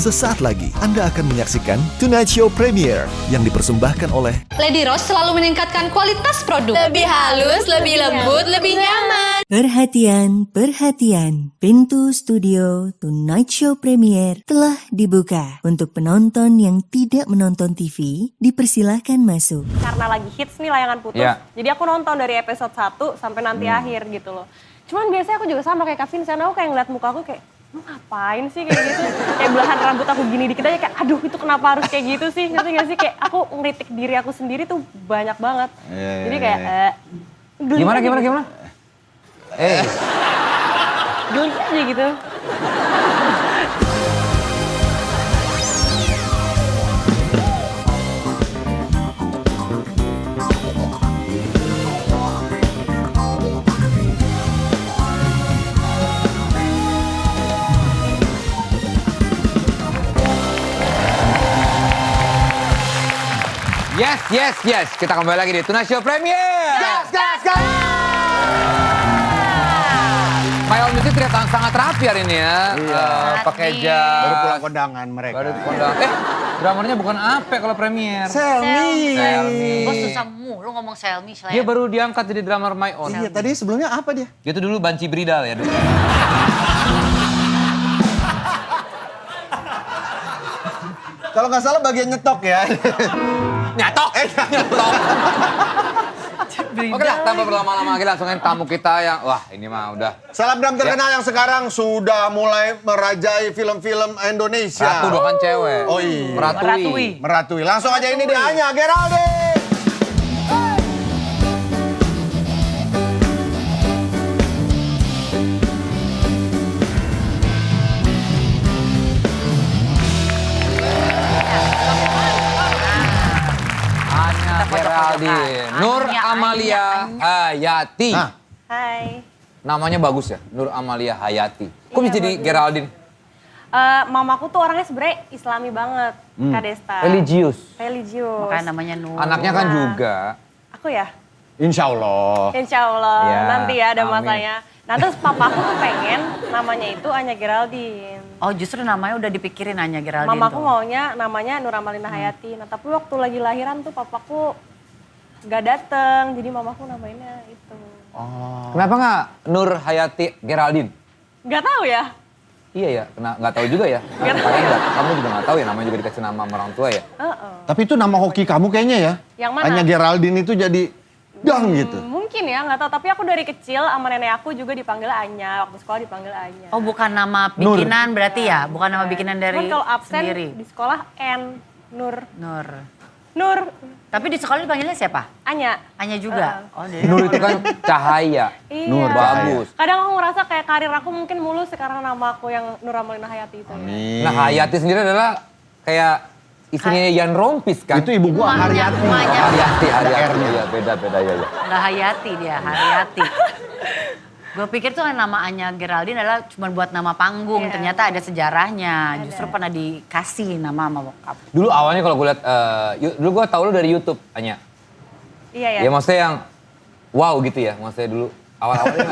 Sesaat lagi Anda akan menyaksikan Tonight Show Premiere yang dipersembahkan oleh Lady Rose selalu meningkatkan kualitas produk. Lebih halus, lebih lembut, lebih nyaman. Perhatian, perhatian. Pintu studio Tonight Show Premiere telah dibuka. Untuk penonton yang tidak menonton TV, dipersilahkan masuk. Karena lagi hits nih layangan putus, jadi aku nonton dari episode 1 sampai nanti akhir gitu loh. Cuman biasanya aku juga sama kayak Kak Vincent, aku kayak ngeliat muka aku kayak, lu ngapain sih kayak gitu? Kayak belahan rambut aku gini dikit aja kayak, aduh itu kenapa harus kayak gitu sih? Ngerti gak sih? Kayak aku ngeritik diri aku sendiri tuh banyak banget. Jadi kayak, geli Gimana? gitu. Geli aja gitu. Yes. Kita kembali lagi di Tonight Show Premiere. Gas! My Own Music terlihat sangat rapi hari ini ya. Iya. Pakai jas. Baru pulang kondangan mereka. Baru kondangan. Dramernya bukan Ape kalau Premiere. Selmi. Bos susah mulu ngomong Selmi. Dia baru diangkat jadi drummer My Own. Iya, tadi sebelumnya apa dia? Dia tuh dulu Banci Bridal ya dulu. Kalau nggak salah bagian nyetok ya. Nyatok. Oke lah, tanpa berlama-lama lagi langsung aja tamu kita yang, wah ini mah udah. Selebgram terkenal yang sekarang sudah mulai merajai film-film Indonesia. Ratu bukan cewek. Oh iya. Meratui. Langsung aja ini dia Anya Geraldine. Anya Geraldine. Nur Amalia Hayati. Nah. Hai. Namanya bagus ya, Nur Amalia Hayati. Kok bisa jadi Geraldine? Mamaku tuh orangnya sebenarnya islami banget, Kak Desta. Religius. Makanya namanya Nur. Anaknya kan juga. Aku ya? Insya Allah. Insya Allah, Ya, nanti ya ada amin. masanya. Nah terus papaku tuh pengen namanya itu Anya Geraldine. Oh justru namanya udah dipikirin Anya Geraldine Mamaku tuh. maunya namanya Nur Amalina Hayati. Nah tapi waktu lagi lahiran tuh papaku gak dateng, jadi mamaku namainnya itu. Kenapa nggak Nur Hayati Geraldine? Gak tahu ya? Iya ya, nggak tahu juga ya. Kamu juga nggak tahu ya, namanya juga dikasih nama sama orang tua ya. Tapi itu nama hoki kamu kayaknya ya. Yang mana? Anya Geraldine itu jadi dang gitu. Mungkin ya, nggak tahu. Tapi aku dari kecil sama nenek aku juga dipanggil Anya. Waktu sekolah dipanggil Anya. Oh bukan nama bikinan berarti ya? Bukan nama bikinan dari Cuman kalau absen sendiri? di sekolah N, Nur. Nur. Tapi di sekolah dipanggilnya siapa? Anya. Anya juga? Oh dari Nur itu kan cahaya. Iya. Nur, Bagus. Kadang aku ngerasa kayak karir aku mungkin mulus sekarang nama aku yang Nur Amalina Hayati itu. Amin. Nah Hayati sendiri adalah kayak istrinya Yan Rompis kan? Itu ibu gua Emaknya, Haryati. emaknya. Hayati, Ada R-nya. Iya beda ya. Nggak Hayati dia, Haryati. Gue pikir tuh kan nama Anya Geraldine adalah cuma buat nama panggung. Iya. Ternyata ada sejarahnya. Justru pernah dikasih nama sama bokap. Dulu awalnya kalau gue liat, dulu gue tau lu dari YouTube, Anya. Iya ya. Ya maksudnya yang wow gitu ya, maksudnya dulu awal-awalnya.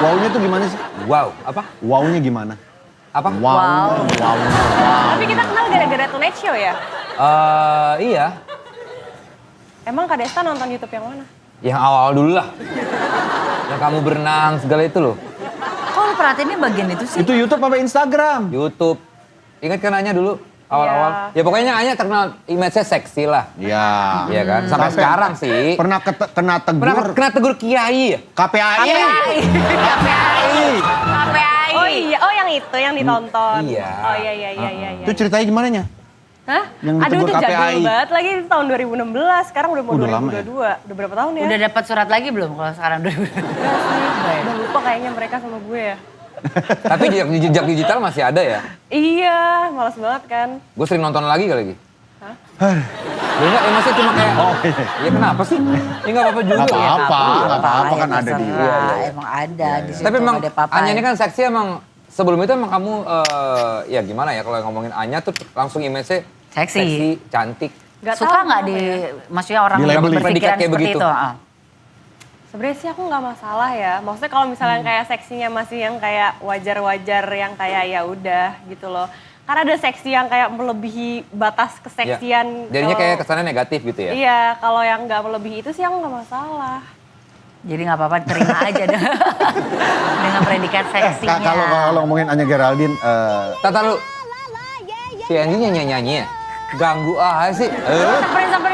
Wow-nya tuh gimana sih? Wow, apa? Wow-nya gimana? Apa? Wow. Tapi kita kenal gara-gara Tonight Show ya? Iya, Emang Kak Desta nonton YouTube yang mana? yang awal dulu lah. Yang kamu berenang segala itu loh. Kok lu perhatiinnya bagian itu sih? Itu YouTube apa Instagram? YouTube. Ingat kan Anya dulu? Awal-awal. Ya pokoknya Anya terkenal image-nya seksi lah. Iya. Iya kan? Sampai sekarang sih. Pernah kena tegur Pernah tegur Kiai ya? KPAI. Oh iya, oh yang itu yang ditonton. Iya. Oh iya. Itu ceritanya gimana nya? Hah? Yang Aduh ditegur itu jadul KPAI. banget lagi itu tahun 2016, sekarang udah mau Udah lama 2022. Udah berapa tahun ya? Udah dapat surat lagi belum kalau sekarang 2000? Udah lupa kayaknya mereka sama gue ya. Tapi jejak digital masih ada ya? Iya, malas banget kan. Gue sering nonton lagi kali lagi. Hah? Ya enggak, ya maksudnya cuma kayak, Oh, iya. ya kenapa sih? Ya enggak apa-apa juga. Nggak apa-apa kan ada di Emang ada di situ. Tapi emang ada papa. Anya ini kan seksi emang, sebelum itu emang kamu, ya gimana ya kalau ngomongin Anya tuh langsung image-nya Seksi. cantik. Gak Suka nggak di, maksudnya orang yang Dilabeli. berpikiran Predikat kayak seperti begitu. itu? Sebenarnya sih aku nggak masalah ya. Maksudnya kalau misalnya kayak seksinya masih yang kayak wajar-wajar yang kayak ya udah gitu loh. Karena ada seksi yang kayak melebihi batas keseksian. Jadinya Kalau- kayak kesannya negatif gitu ya. Iya, kalau yang nggak melebihi itu sih aku nggak masalah. Jadi nggak apa-apa, terima aja deh. Dengan predikat seksinya. Kalau ngomongin Anya Geraldine, Tata lu. Si Andy nyanyi-nyanyi ya? Ganggu aja sih.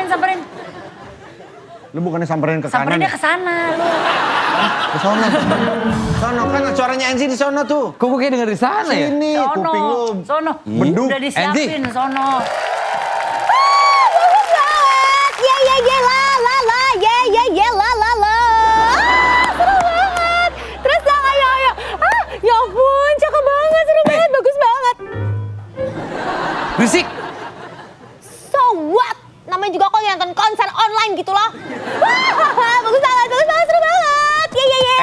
Samperin. lu bukannya samperin ke kanan Samperinnya ya? ke sana lu. Ke sono. Sono kan suaranya Enzi di sono tuh. Kok gue kayak denger di sana ya? Sini kuping lu. Sono. Beduk. Udah disiapin, sono. Seru banget. Terus dong, ayo. Ya ampun, cakep banget, seru banget, bagus banget. Berisik. So what? Namanya juga kok nonton konser online gitu loh. Bagus banget, seru banget.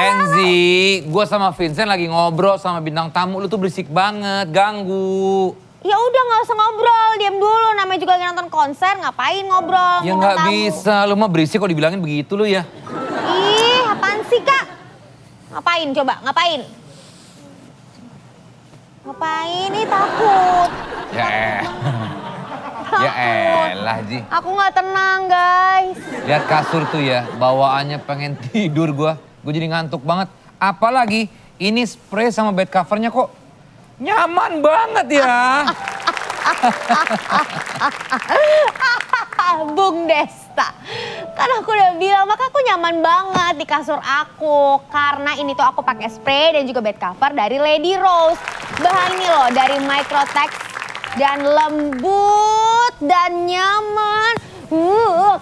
Enzi, gue sama Vincent lagi ngobrol sama bintang tamu. Lu tuh berisik banget, ganggu. Ya udah nggak usah ngobrol, diam dulu. Namanya juga lagi nonton konser, ngapain ngobrol? Ya ngomong nggak tamu. bisa, lu mah berisik kok dibilangin begitu lu ya. Ih, apaan sih kak? Ngapain coba, ngapain? Ngapain? Ih takut. Ya elah Ji. Aku nggak tenang guys. Lihat kasur tuh ya, bawaannya pengen tidur gua. Gue jadi ngantuk banget. Apalagi ini spray sama bed covernya kok nyaman banget ya. Bung Desta. Kan aku udah bilang, maka aku nyaman banget di kasur aku. Karena ini tuh aku pakai spray dan juga bed cover dari Lady Rose. Bahan ini loh dari Microtex dan lembut dan nyaman.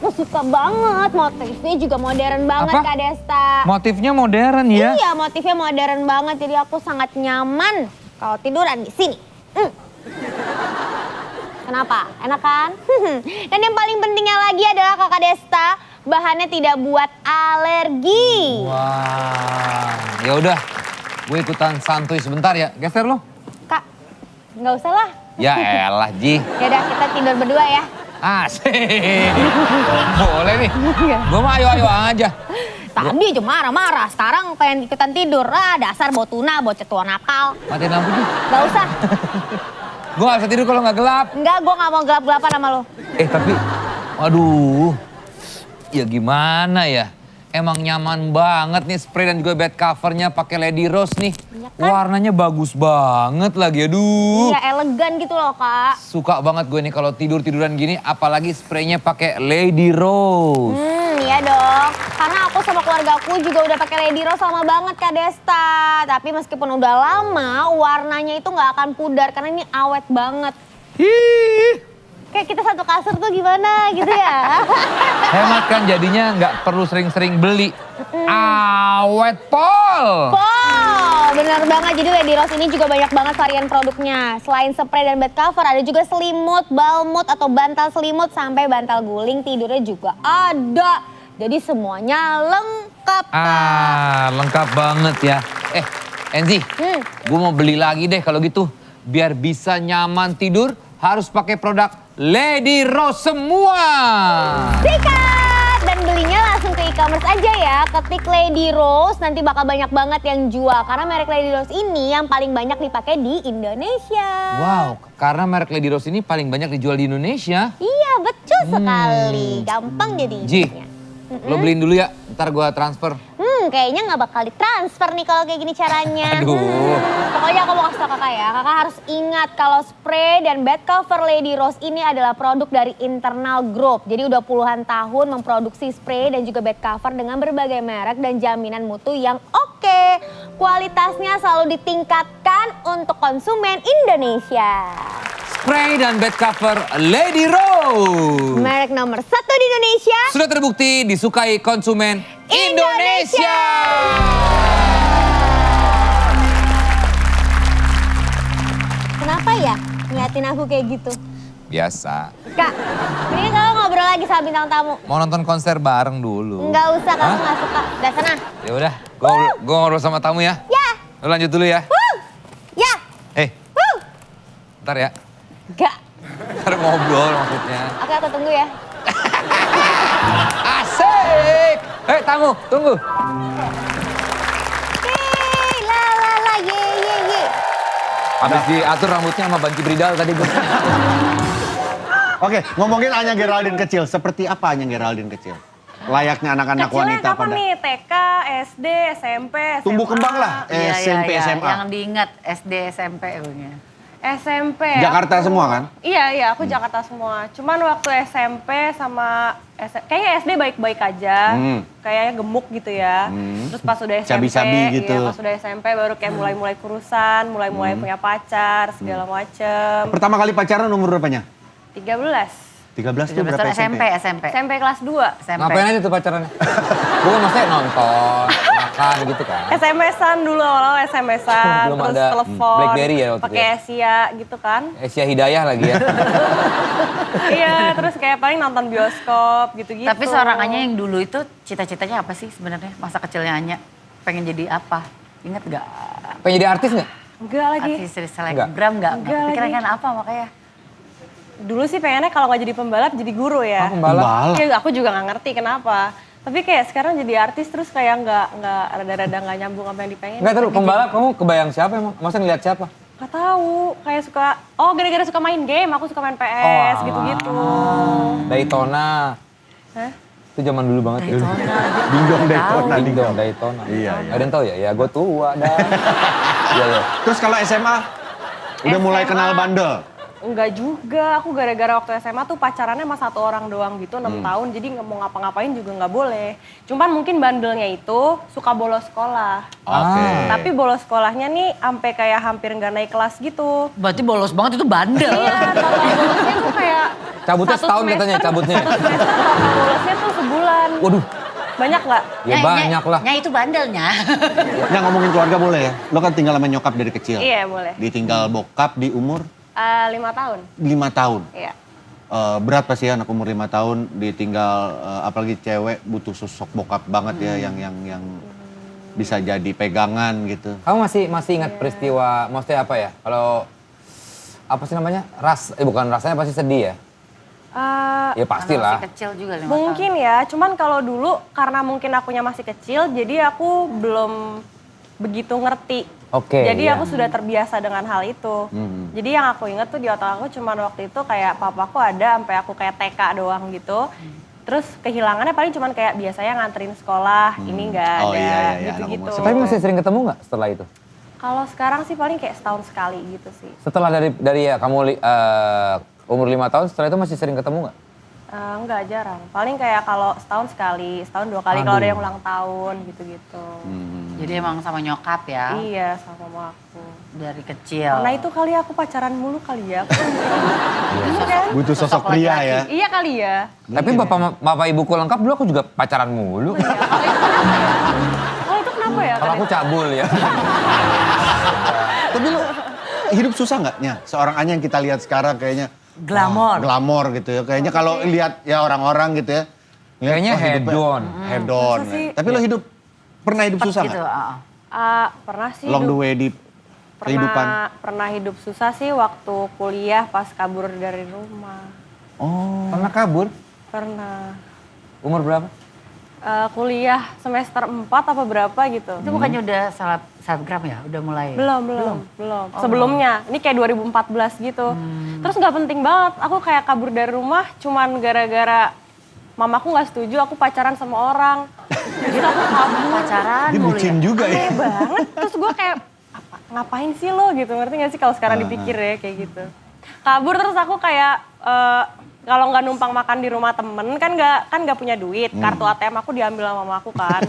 Aku suka banget. Motifnya juga modern banget Apa? Kak Desta. Motifnya modern ya. Iya, motifnya modern banget. Jadi aku sangat nyaman kalau tiduran di sini. Kenapa? Enak kan? Dan yang paling pentingnya lagi adalah Kakak Desta, bahannya tidak buat alergi. Wah, ya udah, gue ikutan santuy sebentar ya. Geser lo. Kak, nggak usah lah. Ya elah Ji. Yaudah kita tidur berdua ya. Asik. Boleh nih. Gue mah ayo aja. Tadi aja marah-marah, sekarang pengen ikutan tidur. Dasar bau tuna, bocah tua nakal. Matiin lampu Ji. Nggak usah. Gue gak bisa tidur kalau gak gelap. Enggak, gue nggak mau gelap-gelapan sama lo. Tapi, waduh. Ya gimana ya? Emang nyaman banget nih spray dan juga bed covernya pakai Lady Rose nih. Iya kan? Warnanya bagus banget lagi, aduh. Iya, elegan gitu loh Kak. Suka banget gue nih kalau tiduran gini, apalagi spraynya pakai Lady Rose. Iya dong. Karena aku sama keluarga aku juga udah pakai Lady Rose lama banget Kak Desta. Tapi meskipun udah lama, warnanya itu nggak akan pudar karena ini awet banget. Hih. Kayak kita satu kasur tuh gimana gitu ya. Hemat kan jadinya nggak perlu sering-sering beli. Awet pol. Bener banget. Jadi Lady Rose ini juga banyak banget varian produknya. Selain spray dan bed cover, ada juga selimut, balmut atau bantal selimut sampai bantal guling tidurnya juga ada. Jadi semuanya lengkap. Lengkap banget ya. Enzi, gue mau beli lagi deh kalau gitu. Biar bisa nyaman tidur, harus pakai produk Lady Rose semua. Sikat! Dan belinya langsung ke e-commerce aja ya. Ketik Lady Rose, nanti bakal banyak banget yang jual. Karena merek Lady Rose ini yang paling banyak dipakai di Indonesia. Wow, karena merek Lady Rose ini paling banyak dijual di Indonesia. Iya, betul sekali. Gampang jadi. Ji, lo beliin dulu ya, ntar gue transfer. Kayaknya nggak bakal ditransfer nih kalau kayak gini caranya. Aduh. Pokoknya aku mau kasih tau kakak ya, kakak harus ingat kalau spray dan bed cover Lady Rose ini adalah produk dari internal group. Jadi udah puluhan tahun memproduksi spray dan juga bed cover dengan berbagai merek dan jaminan mutu yang oke. Kualitasnya selalu ditingkatkan untuk konsumen Indonesia. Spray dan bed cover Lady Rose. Merek nomor 1 di Indonesia. Sudah terbukti disukai konsumen Indonesia. Kenapa ya ngeliatin aku kayak gitu? Biasa. Kak, mending kamu ngobrol lagi sama bintang tamu. Mau nonton konser bareng dulu. Enggak usah, kamu nggak suka. Udah sana. Ya udah, gue ngobrol sama tamu ya. Ya. Lo lanjut dulu ya. Ya. Ntar ya. Enggak. Ntar ngobrol maksudnya. Oke, aku tunggu ya. Asik. Tamu, tunggu. Yeay, la la la, ye ye ye. Habis diatur rambutnya sama Banci Bridal tadi gue. Oke, ngomongin Anya Geraldine kecil. Seperti apa Anya Geraldine kecil? Layaknya anak-anak Kecilnya wanita kapan pada... nih? TK, SD, SMP, SMA. Tumbuh kembang lah, Iya, SMP, iya, SMA. Yang diingat SD, SMP punya. SMP. Jakarta semua kan? Iya, aku Jakarta semua. Cuman waktu SMP sama kayaknya SD baik-baik aja. Kayaknya gemuk gitu ya. Terus pas udah SMP, Cabi-cabi gitu. Iya, pas udah SMP baru kayak mulai-mulai kurusan, mulai-mulai punya pacar, segala macem. Pertama kali pacaran umur berapanya? 13. 13 tuh 13 berapa tahun SMP? SMP. SMP kelas 2. SMP. Ngapain aja tuh pacarannya? Gue kan maksudnya nonton, makan gitu kan. SMS-an dulu awal-awal SMS-an, Belum terus ada telepon, BlackBerry ya waktu itu pakai ya? Asia gitu kan. Asia Hidayah lagi ya. Iya, terus kayak paling nonton bioskop gitu-gitu. Tapi seorang Anya yang dulu itu cita-citanya apa sih sebenarnya? Masa kecilnya Anya pengen jadi apa? Ingat gak? Pengen jadi artis nggak? Enggak lagi. Artis selebgram nggak? Enggak Pikiran lagi. kan apa makanya? Dulu sih pengennya kalau nggak jadi pembalap jadi guru ya. Pembalap. Ya, aku juga nggak ngerti kenapa. Tapi kayak sekarang jadi artis terus kayak nggak rada-rada nggak nyambung apa yang dipengen. Enggak terus pembalap kamu kebayang siapa emang? Masa ngeliat siapa? Nggak tahu, kayak suka. Oh gara-gara suka main game, aku suka main PS alah. gitu-gitu. Daytona. Hah? Itu zaman dulu banget. Dingdong Daytona. Dingdong Daytona. Iya, iya. Ada yang tahu ya? Ya gue tua dah. Iya, iya. Terus kalau SMA? Udah mulai SMA. kenal bandel? Enggak juga, aku gara-gara waktu SMA tuh pacarannya sama satu orang doang gitu 6 tahun. Jadi nggak mau ngapa-ngapain juga nggak boleh. Cuman mungkin bandelnya itu suka bolos sekolah. Oke. Tapi bolos sekolahnya nih sampai kayak hampir nggak naik kelas gitu. Berarti bolos banget itu bandel. Iya, total bolosnya tuh kayak Cabutnya satu setahun semester- katanya, cabutnya. Satu semester total bolosnya tuh sebulan. Waduh, Banyak nggak? ya banyak lah. Nya itu bandelnya. Nah ngomongin keluarga boleh ya? Lo kan tinggal sama nyokap dari kecil. Iya boleh. Ditinggal bokap di umur 5 tahun. 5 tahun. Iya. Berat pasti ya anak umur 5 tahun ditinggal, apalagi cewek butuh sosok bokap banget ya yang bisa jadi pegangan gitu. Kamu masih ingat peristiwa, maksudnya apa ya? Kalau apa sih namanya? Bukan rasanya pasti sedih ya? Ya pastilah. Masih kecil juga 5 tahun. Mungkin ya, cuman kalau dulu karena mungkin akunya masih kecil, jadi aku belum begitu ngerti. Oke, Jadi iya. aku sudah terbiasa dengan hal itu. Jadi yang aku ingat tuh di otak aku cuman waktu itu kayak papaku ada sampai aku kayak TK doang gitu. Terus kehilangannya paling cuman kayak biasanya nganterin sekolah, ini nggak Oh, ada iya, iya, gitu-gitu. anak umur Tapi masih sering ketemu nggak setelah itu? Kalau sekarang sih paling kayak setahun sekali gitu sih. Setelah dari ya kamu umur 5 tahun, setelah itu masih sering ketemu nggak? Enggak, jarang. Paling kayak kalau setahun sekali, setahun 2 kali kalau ada yang ulang tahun gitu-gitu. Jadi emang sama nyokap ya Iya, sama mama aku. dari kecil. Karena itu kali aku pacaran mulu kali ya. Iya kan? Butuh sosok pria ya. Iya kali ya. Tapi bapak ibuku lengkap dulu aku juga pacaran mulu. Oh itu kenapa ya? Kalau aku cabul ya. Tapi lo hidup susah nggak Nya? Seorang Anya yang kita lihat sekarang kayaknya Glamor. glamor gitu ya. Kayaknya kalau lihat ya orang-orang gitu ya. lihat, Kayaknya wah, hidupnya head on. Head on. Masa sih? Tapi lo pernah hidup susah gitu. nggak? Pernah sih Long the hidup, way di kehidupan. pernah hidup susah sih waktu kuliah pas kabur dari rumah. Oh. Pernah kabur? Pernah. Umur berapa? Kuliah semester 4 apa berapa gitu. Itu bukannya udah selebgram ya? Udah mulai? Belum. Sebelumnya, ini kayak 2014 gitu. Terus nggak penting banget, aku kayak kabur dari rumah cuman gara-gara mamaku nggak setuju aku pacaran sama orang. Jadi aku kabur. Pacaran Dia mulu bucin ya? juga ya. Aneh banget. Terus gue kayak, ngapain sih lo gitu, ngerti gak sih kalau sekarang dipikir ya kayak gitu. Kabur terus aku kayak, kalau nggak numpang makan di rumah temen kan nggak punya duit. Kartu ATM aku diambil sama mama aku kan.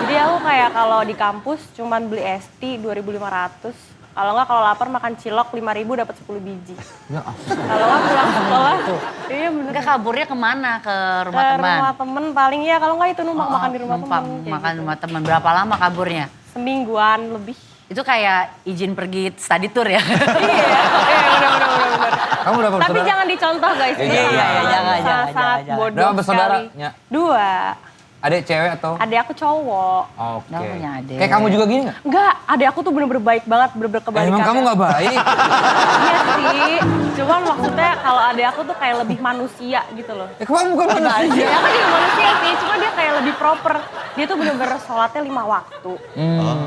Jadi aku kayak kalau di kampus cuman beli ST 2.500. Kalau nggak kalau lapar makan cilok 5.000 dapat 10 biji. Ya, Kalau nggak pulang sekolah, iya bener. Enggak kaburnya kemana? Ke rumah Ke teman? rumah temen paling ya, kalau nggak itu numpang makan di rumah Numpang temen. kayak makan gitu. rumah teman. Berapa lama kaburnya? Semingguan lebih. Itu kayak izin pergi study tour ya? Iya, bener. kamu udah Tapi bersaudara? jangan dicontoh guys. Iya, Ini iya, iya, jangan, sangat jangan. bodoh Berapa bersaudara, sekali. Nya? 2. Adik cewek atau? Adik aku cowok. Oke. Nggak punya adik. Kayak kamu juga gini nggak? Enggak, adik aku tuh bener-bener baik banget, bener-bener kebalikannya. Emang kamu nggak baik? Iya sih, cuman maksudnya kalau adik aku tuh kayak lebih manusia gitu loh. Kamu bukan manusia. Iya, aku juga manusia sih, cuma dia kayak lebih proper. Dia tuh bener-bener sholatnya 5 waktu.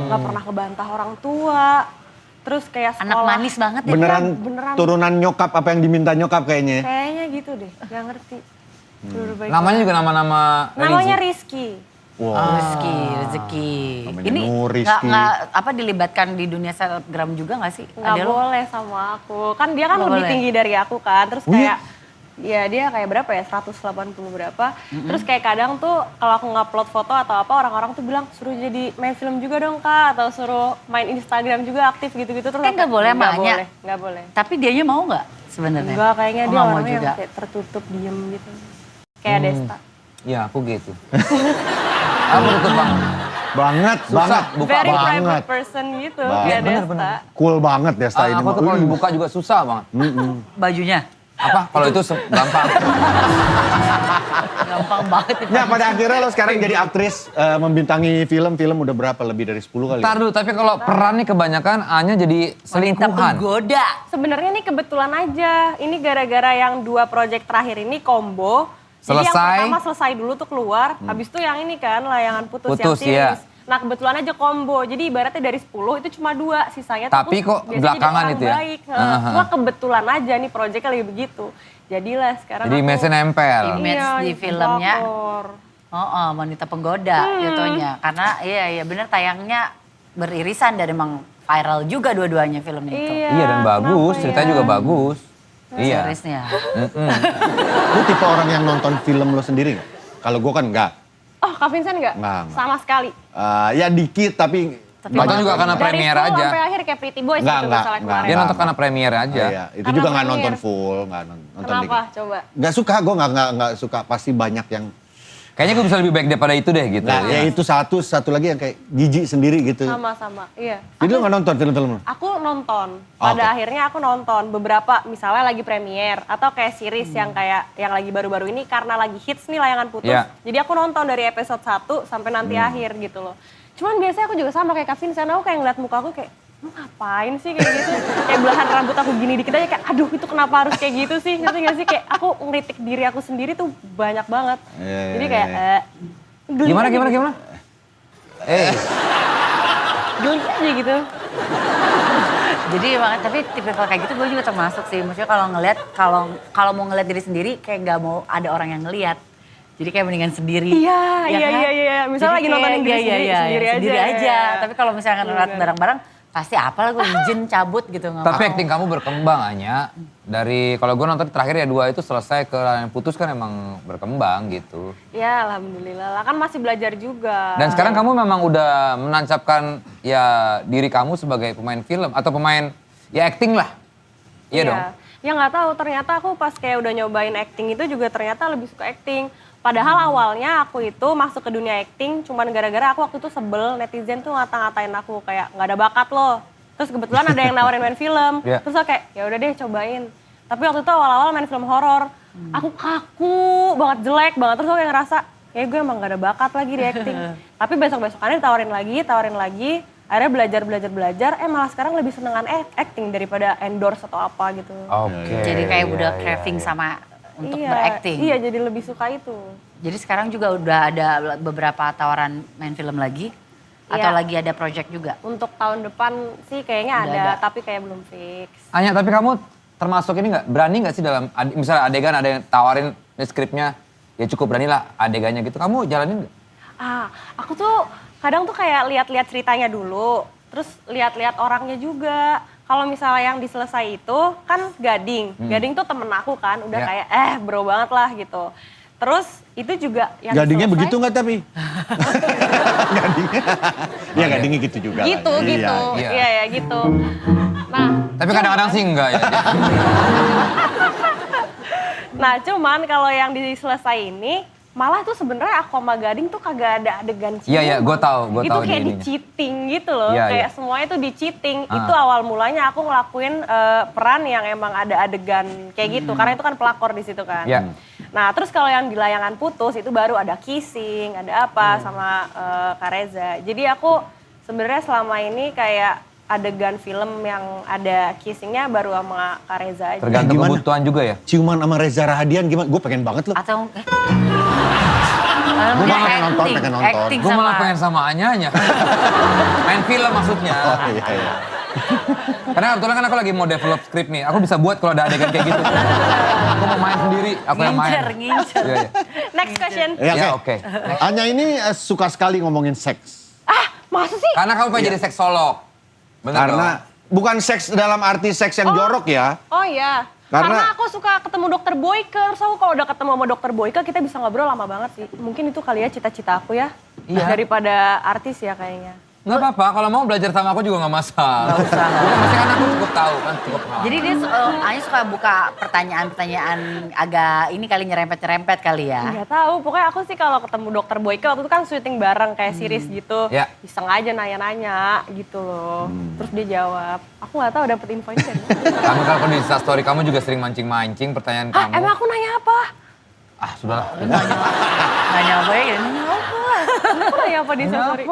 Nggak pernah ngebantah orang tua. Terus kayak sekolah. Anak manis banget ya. Beneran, beneran. turunan nyokap apa yang diminta nyokap kayaknya. Kayaknya gitu deh, gak ngerti. Bener-bener baik Namanya banget. juga nama-nama Namanya religi. Rizky. Wow. Rezeki. Namanya Ini Nur nggak Rizky. apa dilibatkan di dunia selebgram juga nggak sih? Nggak Adel? boleh sama aku. Kan dia kan Nggak lebih boleh. tinggi dari aku kan. Terus Oh iya? kayak, ya dia kayak berapa ya, 180 berapa. Terus kayak kadang tuh kalau aku ngupload foto atau apa, orang-orang tuh bilang suruh jadi main film juga dong Kak. Atau suruh main Instagram juga aktif gitu-gitu. Terus Kan nggak boleh nggak emaknya. boleh, nggak boleh. Tapi dianya mau nggak sebenarnya? Enggak, kayaknya Oh, dia nggak mau orangnya juga. yang kayak tertutup, diem gitu. Kayak Desta. Ya aku gitu. Aku tutup banget. Banget, Susah, banget. buka Very banget. private person gitu, Banget. kayak Bener, Desta. bener. Cool banget Desta ini. Aku tuh kalau dibuka juga susah banget. Bajunya Apa? Kalau itu gampang. gampang banget. Nah pada akhirnya lo sekarang jadi aktris membintangi film udah berapa? Lebih dari 10 kali? Ntar dulu, tapi kalau peran nih kebanyakan Anya jadi Wanita selingkuhan. penggoda. Sebenarnya ini kebetulan aja. Ini gara-gara yang 2 project terakhir ini combo. Jadi yang Selesai. pertama selesai dulu tuh keluar. Habis itu yang ini kan layangan putus, Putus, yang iya. series. Nah kebetulan aja combo. Jadi ibaratnya dari 10 itu cuma 2. Sisanya tuh Tapi aku kok biasanya belakangan jadi orang itu ya? baik. Aha. Cuma kebetulan aja nih projectnya lagi begitu. Jadilah sekarang Jadi aku... image-nya nempel. Image di filmnya. pelakor. Oh, wanita penggoda jatuhnya. Karena iya benar tayangnya beririsan dan emang viral juga dua-duanya filmnya itu. Iya dan bagus, kenapa ceritanya ya? juga bagus. Iya. Seriesnya. Lu tipe orang yang nonton film lo sendiri nggak? Kalau gue kan enggak. Oh, Kak Vincent enggak? Enggak. Sama sekali. Ya dikit tapi... Nonton juga karena Dari premier full aja. sampai akhir kayak Pretty Boys Enggak, gitu enggak, misalnya enggak. kemarin. Dia nonton karena premier aja. Iya, itu Karena juga nggak premier. nonton full, nggak nonton Kenapa? dikit. Coba. Nggak suka, gue nggak suka. Pasti banyak yang... Kayaknya gue bisa lebih baik daripada itu deh gitu. Nah, ya ya. itu satu lagi yang kayak jijik sendiri gitu. Sama-sama, iya. Jadi lo nggak nonton film-film lo? Aku nonton. Oh, Pada oke. akhirnya aku nonton beberapa misalnya lagi premier atau kayak series yang kayak yang lagi baru-baru ini karena lagi hits nih layangan putus. Iya. Jadi aku nonton dari episode 1 sampai nanti akhir gitu loh. Cuman biasanya aku juga sama kayak Kak Vincent, aku kayak ngeliat muka aku kayak lu ngapain sih kayak gitu. Kayak belahan rambut aku gini dikit aja kayak aduh itu kenapa harus kayak gitu sih. Ngerti gak sih kayak aku ngeritik diri aku sendiri tuh banyak banget. Iya, Jadi iya, kayak iya. geli Gimana, aja gitu. gimana? Geli aja gitu. Jadi emang tapi tipikal kayak gitu gue juga termasuk sih. Maksudnya kalau ngelihat kalau mau ngelihat diri sendiri kayak nggak mau ada orang yang ngelihat. Jadi kayak mendingan sendiri. Iya, Ya iya, kan? iya, iya. Misalnya lagi Jadi nontonin diri kayak, sendiri, sendiri aja. Tapi kalau misalnya ngeliat bareng-bareng pasti apalah gue izin cabut gitu. nggak Tapi mau. acting kamu berkembang Anya. Dari kalau gue nonton terakhir ya 2 itu selesai ke yang putus kan emang berkembang gitu. Ya alhamdulillah lah, kan masih belajar juga. Dan sekarang kamu memang udah menancapkan ya diri kamu sebagai pemain film atau pemain ya acting lah. Iya dong. Ya nggak tahu, ternyata aku pas kayak udah nyobain acting itu juga ternyata lebih suka acting. Padahal awalnya aku itu masuk ke dunia acting cuman gara-gara aku waktu itu sebel netizen tuh ngata-ngatain aku kayak nggak ada bakat loh. Terus kebetulan ada yang nawarin main film. Iya. Terus aku kayak ya udah deh cobain. Tapi waktu itu awal-awal main film horor, aku kaku banget, jelek banget. Terus aku kayak ngerasa kayak gue emang gak ada bakat lagi di acting. Tapi besok-besokannya ditawarin lagi. Akhirnya belajar. Malah sekarang lebih senengan acting daripada endorse atau apa gitu. Oke. Jadi kayak iya, udah iya, craving iya. sama untuk Iya, berakting. Iya, jadi lebih suka itu. Jadi sekarang juga udah ada beberapa tawaran main film lagi? Atau Iya. lagi ada project juga? Untuk tahun depan sih kayaknya Udah ada, ada. tapi kayak belum fix. Anya, tapi kamu termasuk ini nggak berani nggak sih dalam misalnya adegan ada yang tawarin skripnya ya cukup berani lah adegannya gitu. Kamu jalanin nggak? Aku tuh kadang tuh kayak lihat-lihat ceritanya dulu, terus lihat-lihat orangnya juga. Kalau misalnya yang diselesai itu kan Gading. Gading tuh temen aku kan, udah Ya. kayak bro banget lah gitu. Terus itu juga yang Gadingnya selesai- begitu nggak tapi? Gadingnya. Ya gadingnya gitu juga. Gitu, lah. gitu. Iya. Iya, ya gitu. Nah, Tapi kadang-kadang sih enggak ya. cuman kalau yang diselesai ini malah tuh sebenarnya aku sama Gading tuh kagak ada adegan ciuman. Iya, iya, gue tahu Itu di kayak ininya. di-cheating gitu loh, Iya, kayak iya. semuanya tuh di-cheating. Ah. Itu awal mulanya aku ngelakuin peran yang emang ada adegan kayak gitu, karena itu kan pelakor di situ kan. Iya. Nah terus kalau yang di layangan putus itu baru ada kissing, ada apa sama Kak Reza. Jadi aku sebenarnya selama ini kayak adegan film yang ada kissingnya baru sama Kak Reza aja. Tergantung Gimana? kebutuhan juga ya. Ciuman sama Reza Rahadian gimana? Gue pengen banget loh. Atau Gua malah pengen nonton, pengen nonton. Acting Gue malah sama pengen sama Anya. Main film maksudnya. Oh iya iya. Karena kebetulan kan aku lagi mau develop script nih. Aku bisa buat kalau ada adegan kayak gitu. Aku mau main sendiri, aku yang main. Ngincer. Iya, iya. Next question. Ya, oke. Anya ini suka sekali ngomongin seks. Masa sih? Karena kamu pengen jadi seksolog. Bener Karena bukan seks dalam arti seks yang jorok ya. Oh iya. Karena aku suka ketemu dokter Boyke. Terus aku kalau udah ketemu sama dokter Boyke kita bisa ngobrol lama banget sih. Mungkin itu kali ya cita-cita aku ya. Iya. Daripada artis ya kayaknya. Nggak apa-apa, kalau mau belajar sama aku juga nggak masalah. Nggak usah. Bukan, maksudnya kan aku cukup tahu kan, cukup pengalaman. Jadi dia Anya suka buka pertanyaan-pertanyaan agak ini kali nyerempet-nyerempet kali ya. Nggak tahu, pokoknya aku sih kalau ketemu dokter Boyke waktu itu kan syuting bareng kayak series gitu. Ya. Iseng aja nanya-nanya gitu loh. Terus dia jawab. Aku nggak tahu dapet info ini dari mana. Kamu kalau di Instastory kamu juga sering mancing-mancing pertanyaan kamu. Emang aku nanya apa? Ah, sudahlah. Nanya apa ya? Nanya apa? Aku nanya apa di story?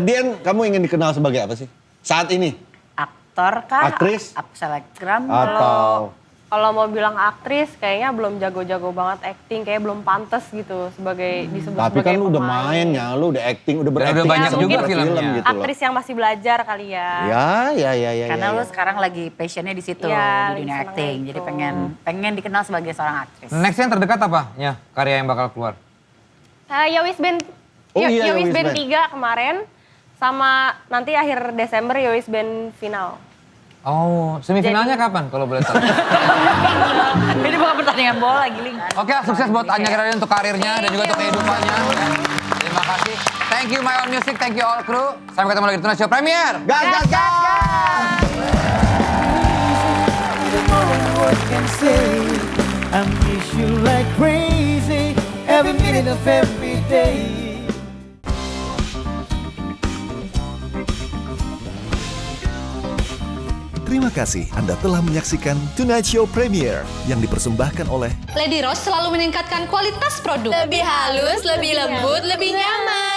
Dian, kamu ingin dikenal sebagai apa sih? Saat ini? Aktor kah? Aktris? Selebgram? Atau... Kalau mau bilang aktris, kayaknya belum jago-jago banget acting, kayak belum pantas gitu sebagai disebut Tapi sebagai kan lu udah pemain. main ya, lu udah acting, udah Dan berakting. udah banyak sama juga film filmnya. gitu loh. Aktris yang masih belajar kali ya. Ya. Karena lu sekarang lagi passionnya di situ, Iya, di dunia lagi seneng acting. itu. Jadi pengen dikenal sebagai seorang aktris. Next yang terdekat apa? Ya, karya yang bakal keluar. Yowis Band, Oh iya, Yowis Yowis Band Band. 3 kemarin, sama nanti akhir Desember Yowis Band final. Oh, semifinalnya kapan kalau boleh tahu? Ini bukan pertandingan bola, Giling. Oke, sukses buat Anya Kiradean untuk karirnya dan juga untuk kehidupannya. Terima kasih. Thank you My Own Music, thank you all crew. Sampai ketemu lagi di Tonight Show Premier. Gas! I miss you like crazy every minute of every day. Terima kasih Anda telah menyaksikan Tonight Show Premier yang dipersembahkan oleh Lady Rose selalu meningkatkan kualitas produk. Lebih halus, lebih lembut, lebih nyaman.